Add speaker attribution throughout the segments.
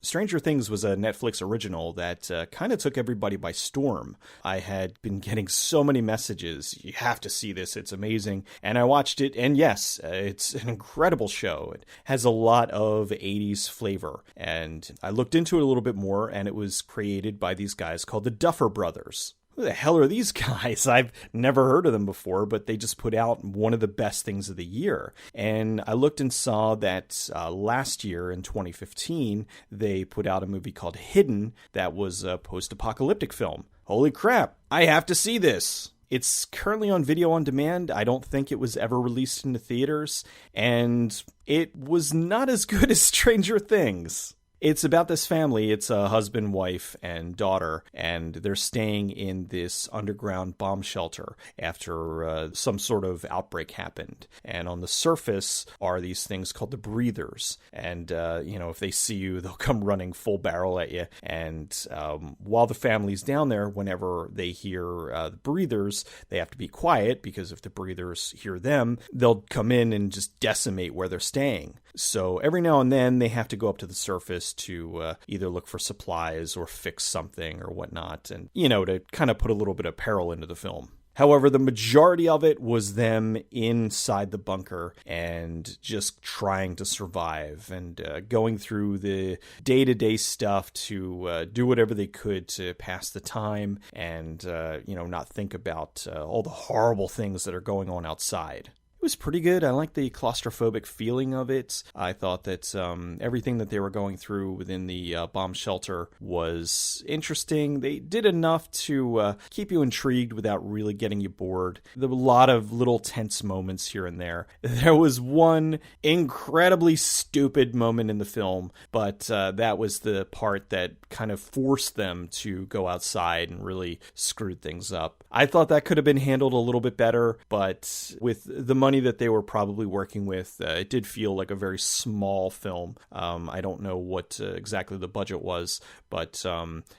Speaker 1: Stranger Things was a Netflix original that kind of took everybody by storm. I had been getting so many messages, you have to see this, it's amazing. And I watched it, and yes, it's an incredible show. It has a lot of 80s flavor. And I looked into it a little bit more, and it was created by these guys called the Duffer Brothers. Who the hell are these guys? I've never heard of them before, but they just put out one of the best things of the year. And I looked and saw that last year in 2015, they put out a movie called Hidden that was a post-apocalyptic film. Holy crap, I have to see this. It's currently on video on demand. I don't think it was ever released into theaters, and it was not as good as Stranger Things. It's about this family. It's a husband, wife, and daughter, and they're staying in this underground bomb shelter after some sort of outbreak happened. And on the surface are these things called the breathers. And, if they see you, they'll come running full barrel at you. And while the family's down there, whenever they hear the breathers, they have to be quiet, because if the breathers hear them, they'll come in and just decimate where they're staying. So every now and then they have to go up to the surface to either look for supplies or fix something or whatnot, and, to kind of put a little bit of peril into the film. However, the majority of it was them inside the bunker and just trying to survive and going through the day-to-day stuff to do whatever they could to pass the time and, not think about all the horrible things that are going on outside. It was pretty good. I liked the claustrophobic feeling of it. I thought that everything that they were going through within the bomb shelter was interesting. They did enough to keep you intrigued without really getting you bored. There were a lot of little tense moments here and there. There was one incredibly stupid moment in the film, but that was the part that kind of forced them to go outside and really screwed things up. I thought that could have been handled a little bit better, but with the money that they were probably working with, it did feel like a very small film. I don't know what exactly the budget was, but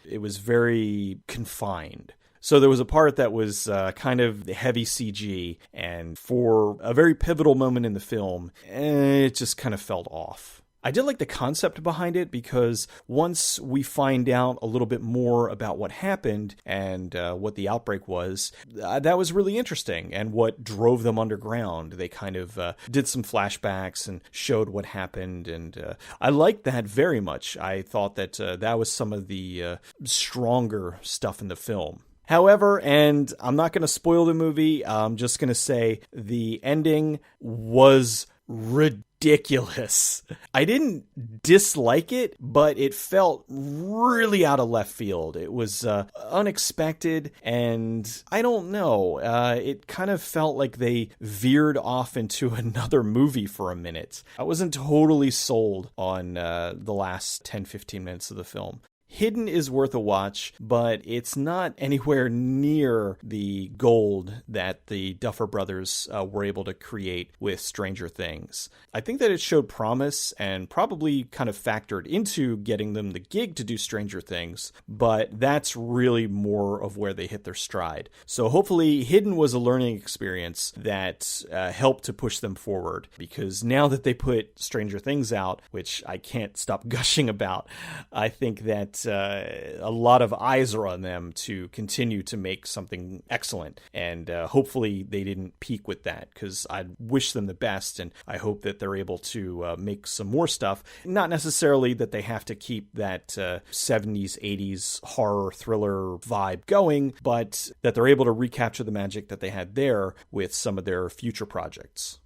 Speaker 1: it was very confined. So there was a part that was kind of heavy CG, and for a very pivotal moment in the film, it just kind of felt off. I did like the concept behind it, because once we find out a little bit more about what happened and what the outbreak was, that was really interesting, and what drove them underground. They kind of did some flashbacks and showed what happened, and I liked that very much. I thought that that was some of the stronger stuff in the film. However, and I'm not going to spoil the movie, I'm just going to say the ending was ridiculous. I didn't dislike it, but it felt really out of left field. It was unexpected, and I don't know. It kind of felt like they veered off into another movie for a minute. I wasn't totally sold on the last 10-15 minutes of the film. Hidden is worth a watch, but it's not anywhere near the gold that the Duffer Brothers were able to create with Stranger Things. I think that it showed promise and probably kind of factored into getting them the gig to do Stranger Things, but that's really more of where they hit their stride. So hopefully Hidden was a learning experience that helped to push them forward, because now that they put Stranger Things out, which I can't stop gushing about, I think that a lot of eyes are on them to continue to make something excellent, and hopefully they didn't peak with that, because I wish them the best, and I hope that they're able to make some more stuff. Not necessarily that they have to keep that 70s, 80s horror thriller vibe going, but that they're able to recapture the magic that they had there with some of their future projects.